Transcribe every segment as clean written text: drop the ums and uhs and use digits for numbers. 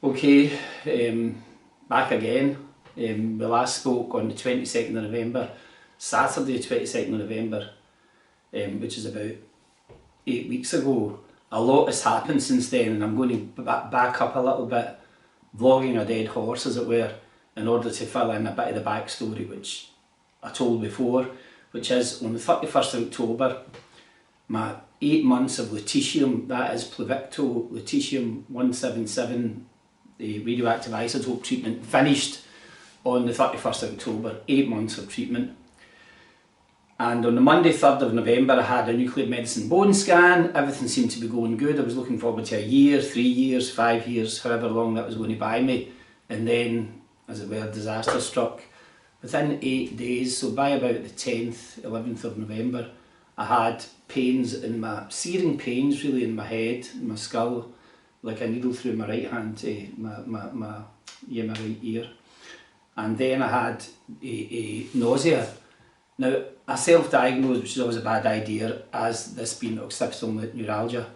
Okay, back again. We last spoke on the 22nd of November, Saturday 22nd of November, which is about 8 weeks ago. A lot has happened since then, and I'm going to back up a little bit, vlogging a dead horse as it were, in order to fill in a bit of the backstory which I told before, which is on the 31st of October, my 8 months of lutetium, that is Pluvicto lutetium 177, the radioactive isotope treatment, finished on the 31st of October, 8 months of treatment. And on the Monday 3rd of November I had a nuclear medicine bone scan, everything seemed to be going good. I was looking forward to a year, 3 years, 5 years, however long that was going to buy me. And then, as it were, disaster struck. Within 8 days, so by about the 10th, 11th of November, I had pains in searing pains really in my head, in my skull, like a needle through my right hand, my right ear. And then I had a nausea. Now, I self-diagnosed, which is always a bad idea, as this being occipital neuralgia.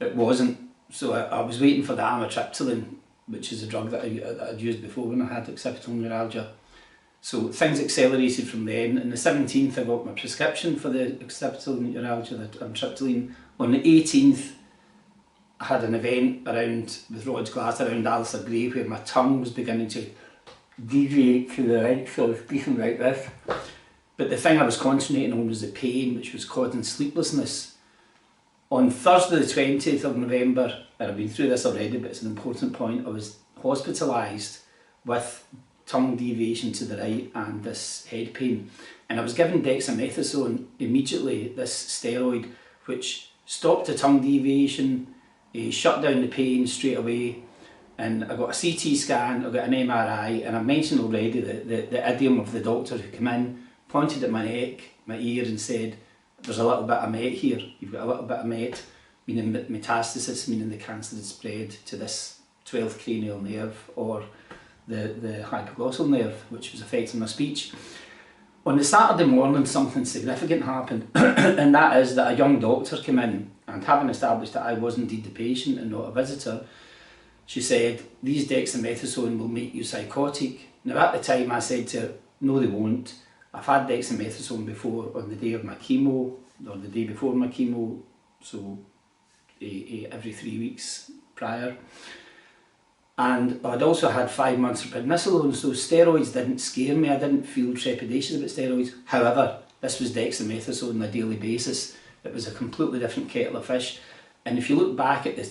It wasn't, so I was waiting for the amitriptyline, which is a drug that I'd used before when I had occipital neuralgia. So things accelerated from then. On the 17th I got my prescription for the occipital neuralgia, the amitriptyline. On the 18th I had an event with Rod's glass around Alistair Gray where my tongue was beginning to deviate to the right, so I was speaking like this. But the thing I was concentrating on was the pain, which was causing sleeplessness. On Thursday the 20th of November, and I've been through this already but it's an important point, I was hospitalised with tongue deviation to the right and this head pain. And I was given dexamethasone immediately, this steroid, which stopped the tongue deviation, shut down the pain straight away. And I got a CT scan, I got an MRI, and I mentioned already the idiom of the doctor who came in, pointed at my neck, my ear, and said, "There's a little bit of met here, you've got a little bit of met," meaning metastasis, meaning the cancer had spread to this 12th cranial nerve, or the hypoglossal nerve, which was affecting my speech. On the Saturday morning something significant happened, and that is that a young doctor came in, and having established that I was indeed the patient and not a visitor, she said, "These dexamethasone will make you psychotic." Now at the time I said to her, "No, they won't. I've had dexamethasone before on the day of my chemo, or the day before my chemo, so every 3 weeks prior. And I'd also had 5 months of prednisolone, so steroids didn't scare me, I didn't feel trepidation about steroids. However, this was dexamethasone on a daily basis. It was a completely different kettle of fish. And if you look back at the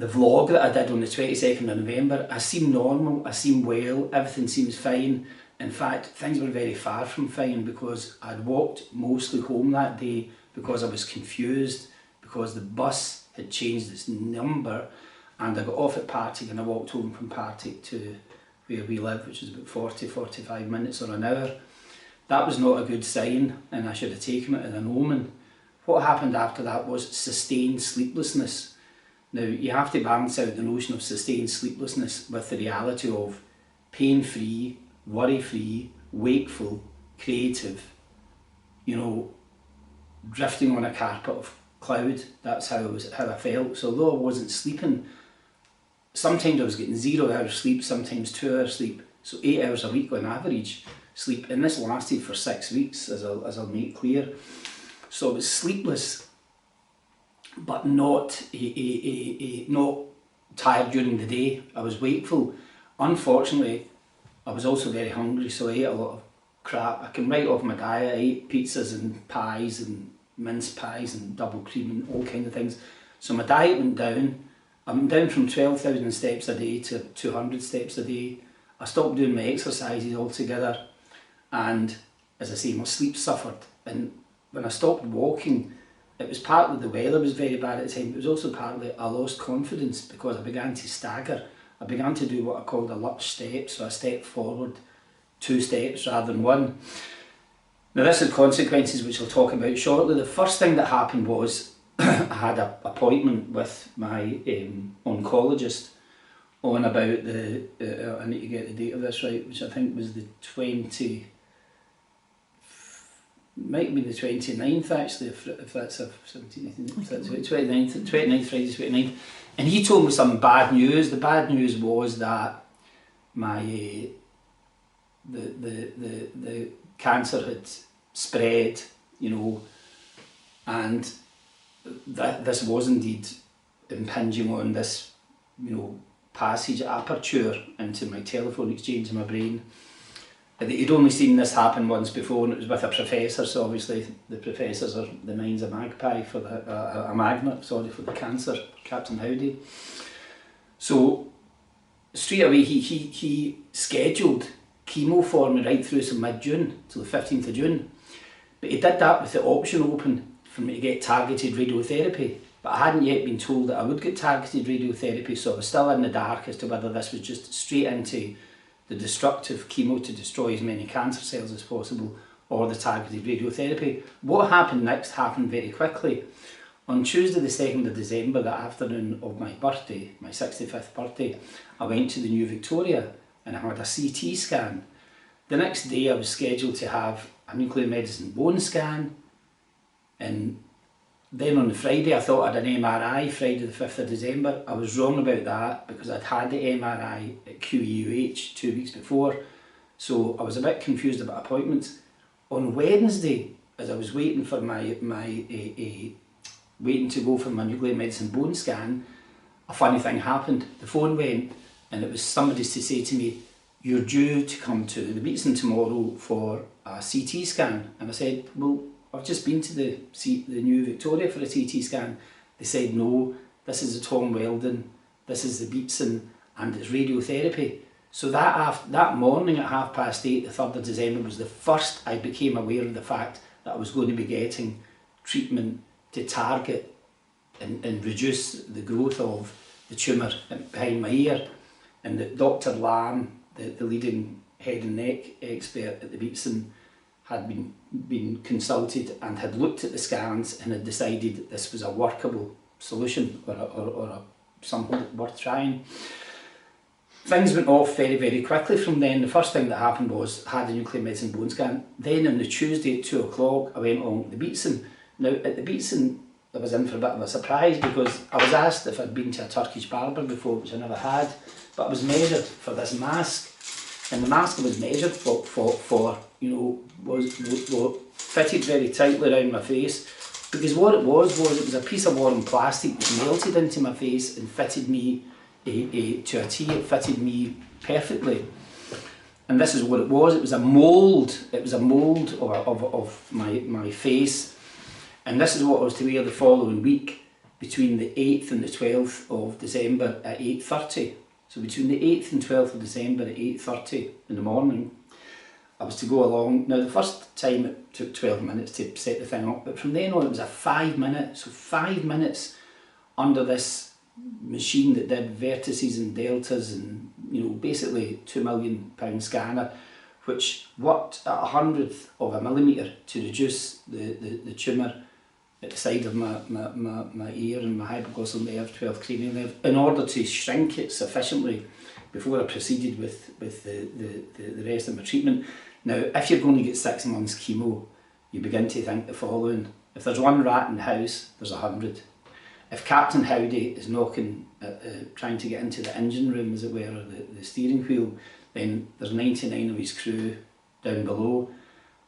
vlog that I did on the 22nd of November, I seem normal, I seem well, everything seems fine. In fact, things were very far from fine because I'd walked mostly home that day because I was confused, because the bus had changed its number, and I got off at Partick and I walked home from Partick to where we live, which is about 40-45 minutes or an hour. That was not a good sign, and I should have taken it as an omen. What happened after that was sustained sleeplessness. Now, you have to balance out the notion of sustained sleeplessness with the reality of pain-free, worry-free, wakeful, creative, drifting on a carpet of cloud. That's how I felt. So although I wasn't sleeping, sometimes I was getting 0 hours sleep, sometimes 2 hours sleep, so 8 hours a week on average sleep, and this lasted for 6 weeks, as I'll make clear. So I was sleepless, but not not tired during the day. I was wakeful. Unfortunately, I was also very hungry, so I ate a lot of crap. I can write off my diet. I ate pizzas and pies and mince pies and double cream and all kinds of things. So my diet went down. I went down from 12,000 steps a day to 200 steps a day. I stopped doing my exercises altogether, and as I say, my sleep suffered. And when I stopped walking, it was partly the weather was very bad at the time, but it was also partly I lost confidence because I began to stagger. I began to do what I called a lurch step, so I stepped forward 2 steps rather than 1. Now this had consequences which I'll talk about shortly. The first thing that happened was I had an appointment with my oncologist on about I need to get the date of this right, which I think was the might have been the 29th actually, if that's a 17th, 29th, Friday 29th. And he told me some bad news. The bad news was that my the cancer had spread, you know, and that this was indeed impinging on this, you know, passage aperture into my telephone exchange in my brain. He'd only seen this happen once before, and it was with a professor. So obviously the professors are the mind's a magpie for a magnet, sorry, for the cancer, Captain Howdy. So straight away he scheduled chemo for me right through to mid-June, till the 15th of June. But he did that with the option open for me to get targeted radiotherapy. But I hadn't yet been told that I would get targeted radiotherapy, so I was still in the dark as to whether this was just straight into the destructive chemo to destroy as many cancer cells as possible, or the targeted radiotherapy. What happened next happened very quickly. On Tuesday the 2nd of December, the afternoon of my birthday, my 65th birthday, I went to the New Victoria and I had a CT scan. The next day I was scheduled to have a nuclear medicine bone scan, and then on the Friday I thought I had an MRI, Friday the 5th of December. I was wrong about that because I'd had the MRI at QEUH 2 weeks before, so I was a bit confused about appointments. On Wednesday, as I was waiting for waiting to go for my nuclear medicine bone scan, a funny thing happened. The phone went and it was somebody to say to me, "You're due to come to the Beatson tomorrow for a CT scan." And I said, "Well, I've just been to the New Victoria for a CT scan." They said, "No, this is the Tom Weldon, this is the Beatson, and it's radiotherapy." So that morning at 8:30, the 3rd of December, was the first I became aware of the fact that I was going to be getting treatment to target and reduce the growth of the tumour behind my ear. And that Dr. Lamb, the leading head and neck expert at the Beatson, had been consulted and had looked at the scans and had decided that this was a workable solution or something worth trying. Things went off very, very quickly from then. The first thing that happened was I had a nuclear medicine bone scan. Then on the Tuesday at 2 o'clock I went on the Beatson. Now at the Beatson I was in for a bit of a surprise because I was asked if I'd been to a Turkish barber before, which I never had, but I was measured for this mask, and the mask I was measured for you know, was fitted very tightly around my face, because what it was a piece of warm plastic that melted into my face and fitted me to a T. It fitted me perfectly. And this is what it was. It was a mould. It was a mould of my face. And this is what I was to wear the following week, between the 8th and the 12th of December at 8:30. So between the 8th and 12th of December at 8:30 in the morning, I was to go along. Now the first time it took 12 minutes to set the thing up, but from then on it was a 5 minute, so 5 minutes under this machine that did vertices and deltas and, you know, basically £2 million scanner, which worked at 100th of a millimetre to reduce the tumour at the side of my ear and my hypoglossal nerve, 12th cranial nerve, in order to shrink it sufficiently before I proceeded with the rest of my treatment. Now, if you're going to get 6 months chemo, you begin to think the following: if there's one rat in the house, there's 100. If Captain Howdy is knocking, trying to get into the engine room, as it were, or the steering wheel, then there's 99 of his crew down below.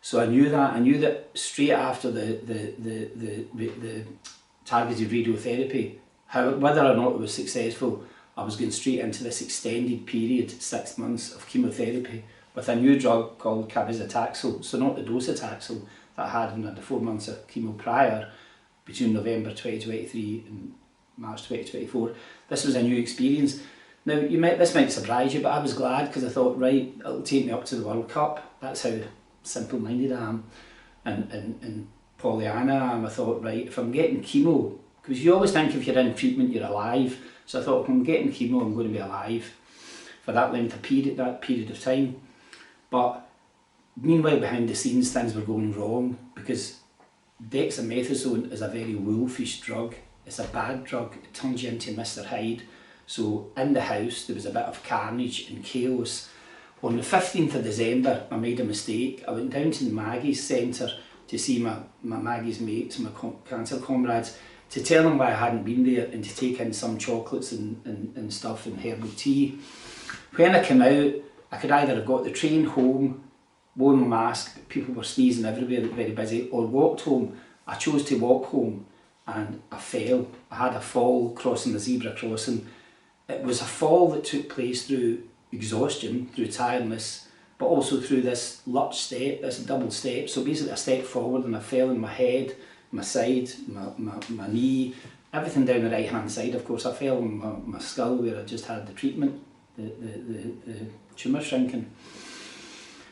So I knew that. I knew that straight after the targeted radiotherapy, whether or not it was successful, I was going straight into this extended period, 6 months of chemotherapy, with a new drug called cabazitaxel. So not the docetaxel that I had when I had the 4 months of chemo prior, between November 2023 and March 2024. This was a new experience. Now, this might surprise you, but I was glad, because I thought, right, it'll take me up to the World Cup. That's how simple-minded I am and Pollyanna I am. I thought, right, if I'm getting chemo, because you always think if you're in treatment you're alive, so I thought, if I'm getting chemo I'm going to be alive for that length of period, that period of time. But meanwhile, behind the scenes, things were going wrong, because dexamethasone is a very wolfish drug. It's a bad drug. It turns you into Mr. Hyde. So in the house there was a bit of carnage and chaos. On the 15th of December I made a mistake. I went down to the Maggie's Centre to see my Maggie's mates, my cancer comrades, to tell them why I hadn't been there, and to take in some chocolates and stuff and herbal tea. When I came out, I could either have got the train home, worn my mask, people were sneezing everywhere, very busy, or walked home. I chose to walk home, and I fell. I had a fall crossing the zebra crossing. It was a fall that took place through exhaustion, through tiredness, but also through this lurch step, this double step. So basically I stepped forward and I fell on my head, my side, my knee, everything down the right hand side. Of course I fell on my skull where I just had the treatment, the tumour shrinking.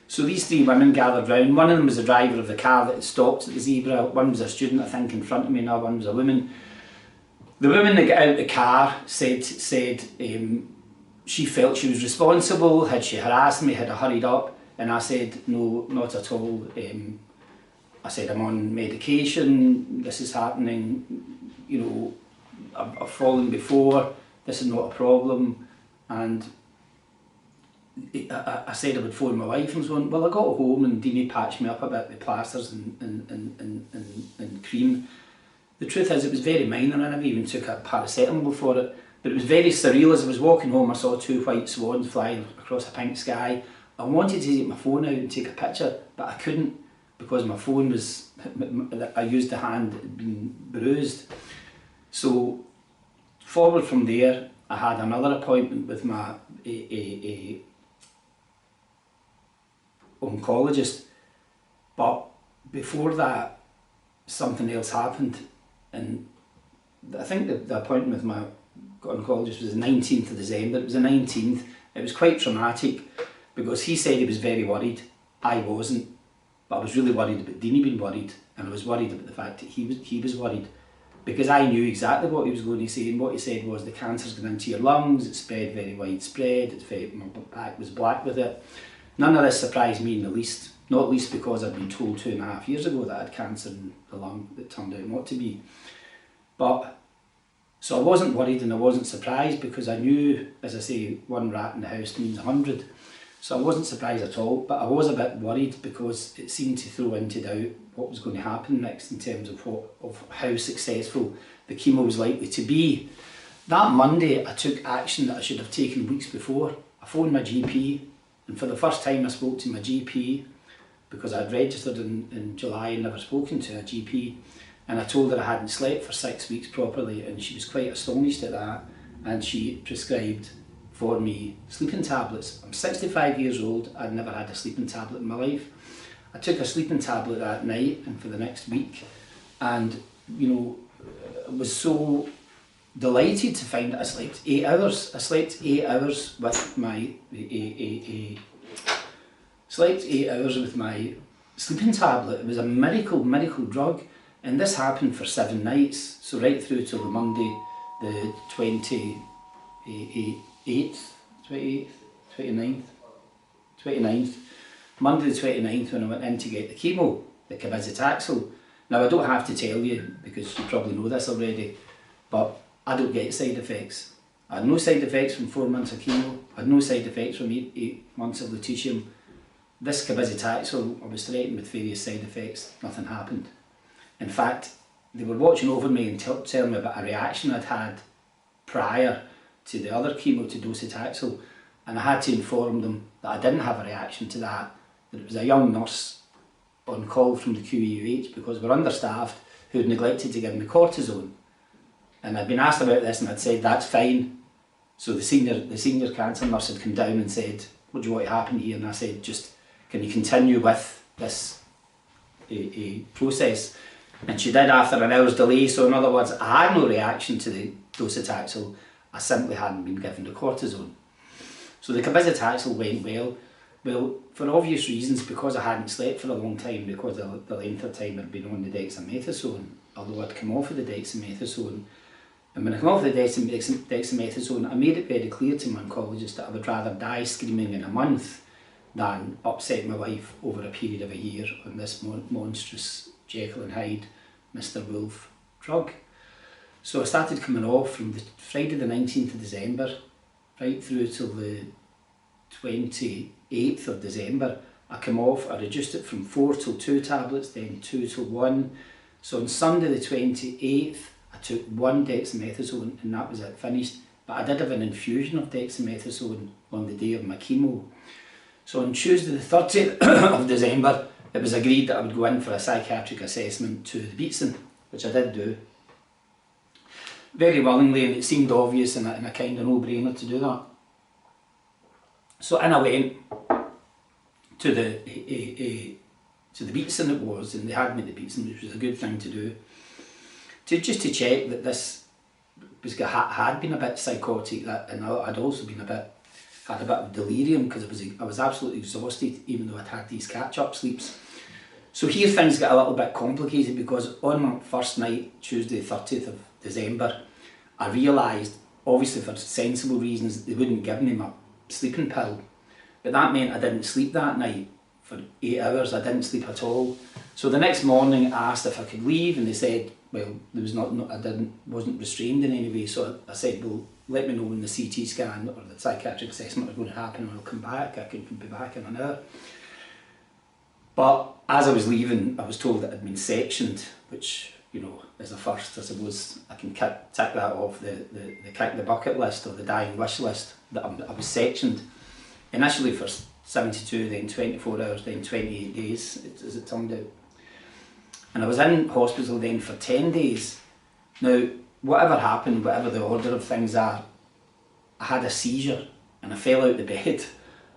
So these three women gathered round. One of them was the driver of the car that had stopped at the zebra. One was a student, I think, in front of me, another one was a woman. The woman that got out of the car said she felt she was responsible. Had she harassed me, had I hurried up? And I said, no, not at all. I said, I'm on medication, this is happening, you know, I've fallen before, this is not a problem. And I said I would phone my wife and so on. Well, I got home and Deanie patched me up a bit with plasters and cream. The truth is, it was very minor. I never even took a paracetamol for it, but it was very surreal. As I was walking home, I saw two white swans flying across a pink sky. I wanted to take my phone out and take a picture, but I couldn't because my phone was, I used the hand that had been bruised. So forward from there, I had another appointment with my oncologist, but before that something else happened, and I think the appointment with my oncologist was the 19th of December. It was the 19th. It was quite traumatic because he said he was very worried. I wasn't, but I was really worried about Deanie being worried, and I was worried about the fact that he was worried, because I knew exactly what he was going to say, and what he said was the cancer's gone into your lungs, it's spread very widespread, my back was black with it. None of this surprised me in the least, not least because I'd been told 2.5 years ago that I had cancer in the lung that turned out not to be. But, so I wasn't worried and I wasn't surprised, because I knew, as I say, one rat in the house means 100. So I wasn't surprised at all, but I was a bit worried because it seemed to throw into doubt what was going to happen next in terms of how successful the chemo was likely to be. That Monday I took action that I should have taken weeks before. I phoned my GP, and for the first time I spoke to my GP, because I'd registered in July and never spoken to a GP, and I told her I hadn't slept for 6 weeks properly, and she was quite astonished at that, and she prescribed for me sleeping tablets. I'm 65 years old, I'd never had a sleeping tablet in my life. I took a sleeping tablet that night and for the next week, and you know, I was so delighted to find that I slept 8 hours. I slept 8 hours with my slept 8 hours with my sleeping tablet. It was a miracle drug, and this happened for 7 nights, so right through till the Monday, the 28th, 29th, Monday the 29th, when I went in to get the chemo, the cabazitaxel. Now I don't have to tell you, because you probably know this already, but I don't get side effects. I had no side effects from 4 months of chemo, I had no side effects from 8 months of lutetium. This cabazitaxel, I was threatened with various side effects, nothing happened. In fact, they were watching over me and telling me about a reaction I'd had prior to the other chemo, to docetaxel, and I had to inform them that I didn't have a reaction to that it was a young nurse on call from the QEUH, because we're understaffed, who had neglected to give me cortisone. And I'd been asked about this and I'd said, that's fine. So the senior cancer nurse had come down and said, what do you want to happen here? And I said, just, can you continue with this process? And she did after an hour's delay. So in other words, I had no reaction to the docetaxel, I simply hadn't been given the cortisone. So the cabazitaxel went well. Well, for obvious reasons, because I hadn't slept for a long time, because of the length of time I'd been on the dexamethasone, although I'd come off of the dexamethasone. And when I come off the dexamethasone, I made it very clear to my oncologist that I would rather die screaming in a month than upset my wife over a period of a year on this monstrous Jekyll and Hyde, Mr. Wolf drug. So I started coming off from the Friday the 19th of December right through till the 28th of December. I came off, I reduced it from 4 till 2 tablets, then 2 till 1. So on Sunday the 28th, I took 1 dexamethasone and that was it, finished. But I did have an infusion of dexamethasone on the day of my chemo. So on Tuesday the 30th of December, it was agreed that I would go in for a psychiatric assessment to the Beatson, which I did do. Very willingly, and it seemed obvious and a kind of no-brainer to do that. So in I went to the Beatson it was, and they had me at the Beatson, which was a good thing to do, just to check that this had been a bit psychotic, and I'd also been had a bit of delirium because I was absolutely exhausted, even though I'd had these catch-up sleeps. So here things get a little bit complicated, because on my first night, Tuesday 30th of December, I realised, obviously for sensible reasons, they wouldn't give me my sleeping pill. But that meant I didn't sleep that night for 8 hours. I didn't sleep at all. So the next morning I asked if I could leave, and they said, well, there was wasn't restrained in any way. So I said, well, let me know when the CT scan or the psychiatric assessment are going to happen, and I'll come back. I can be back in an hour. But as I was leaving, I was told that I'd been sectioned, which, you know, is a first. I suppose I can tick that off the kick the bucket list, or the dying wish list, that I was sectioned. Initially for 72, then 24 hours, then 28 days, as it turned out. And I was in hospital then for 10 days. Now, whatever happened, whatever the order of things are, I had a seizure and I fell out the bed,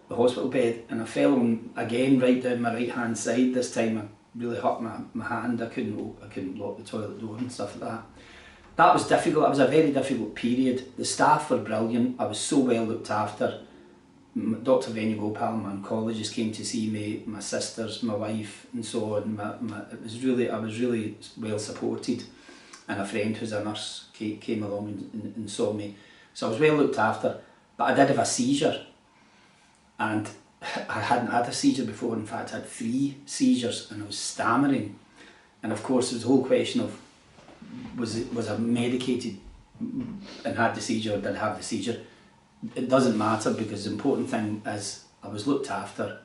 the hospital bed, and I fell on, again, right down my right hand side. This time I really hurt my hand. I couldn't lock the toilet door and stuff like that. That was difficult. It was a very difficult period. The staff were brilliant. I was so well looked after. Dr. Venugopal, my oncologist, came to see me, my sisters, my wife, and so on. I was really well supported, and a friend who's a nurse came along and saw me. So I was well looked after, but I did have a seizure, and I hadn't had a seizure before. In fact, I had 3 seizures, and I was stammering. And of course, there's the whole question of, was I medicated and had the seizure, or did I have the seizure? It doesn't matter, because the important thing is I was looked after,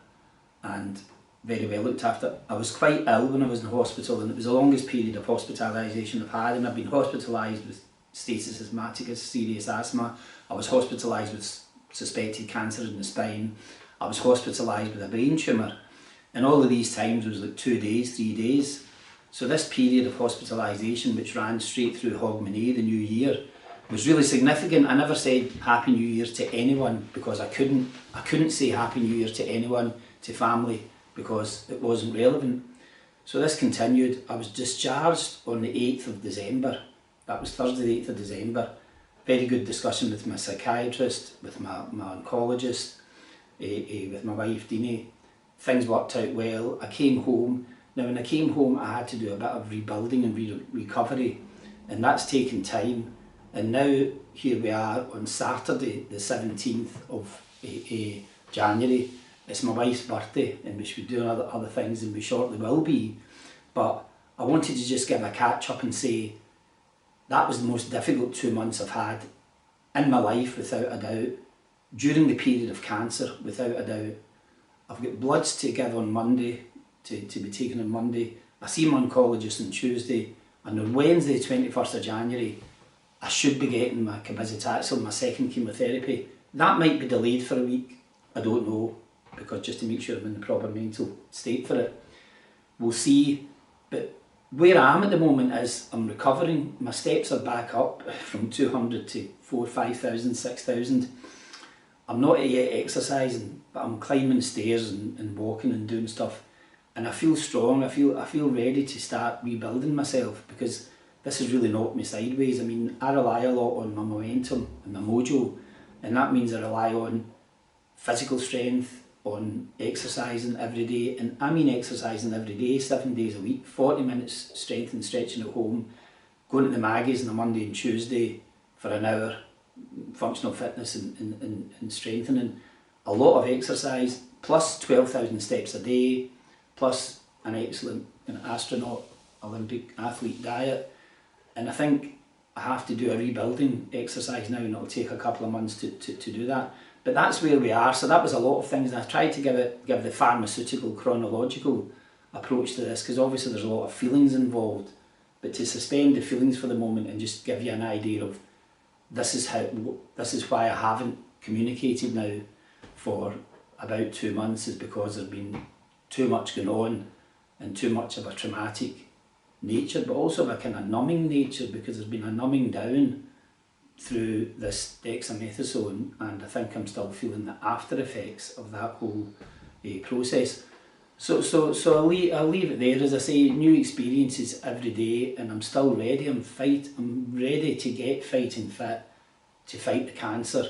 and very well looked after. I was quite ill when I was in hospital, and it was the longest period of hospitalisation I've had, and I've been hospitalised with status asthmaticus, serious asthma. I was hospitalised with suspected cancer in the spine. I was hospitalised with a brain tumour, and all of these times was like 2 days, 3 days. So this period of hospitalisation, which ran straight through Hogmanay, the new year, was really significant. I never said Happy New Year to anyone, because I couldn't say Happy New Year to anyone, to family, because it wasn't relevant. So this continued. I was discharged on the 8th of December. That was Thursday the 8th of December. Very good discussion with my psychiatrist, with my oncologist, with my wife Dini. Things worked out well. I came home. Now when I came home, I had to do a bit of rebuilding and recovery, and that's taken time. And now here we are on Saturday the 17th of January. It's my wife's birthday, and we should be doing other things, and we shortly will be. But I wanted to just give a catch up and say that was the most difficult 2 months I've had in my life, without a doubt. During the period of cancer, without a doubt. I've got bloods to give on Monday, to be taken on Monday. I see my oncologist on Tuesday, and on Wednesday 21st of January I should be getting my cabazitaxel, my second chemotherapy. That might be delayed for a week, I don't know, because just to make sure I'm in the proper mental state for it. We'll see. But where I am at the moment is I'm recovering. My steps are back up from 200 to 4,000, 5,000, 6,000. I'm not yet exercising, but I'm climbing stairs and walking and doing stuff. And I feel strong. I feel ready to start rebuilding myself, because this has really knocked me sideways. I mean, I rely a lot on my momentum and my mojo, and that means I rely on physical strength, on exercising every day, and I mean exercising every day, 7 days a week, 40 minutes strength and stretching at home, going to the Maggies on a Monday and Tuesday for an hour, functional fitness and strengthening, a lot of exercise, plus 12,000 steps a day, plus an excellent astronaut, Olympic athlete diet. And I think I have to do a rebuilding exercise now, and it'll take a couple of months to do that. But that's where we are, so that was a lot of things, and I tried to give the pharmaceutical chronological approach to this, because obviously there's a lot of feelings involved, but to suspend the feelings for the moment and just give you an idea of this is why I haven't communicated now for about 2 months, is because there's been too much going on and too much of a traumatic nature, but also of a kind of numbing nature, because there's been a numbing down through this dexamethasone, and I think I'm still feeling the after effects of that whole process. So I'll leave it there. As I say, new experiences every day, and I'm still ready. I'm ready to get fighting fit to fight the cancer.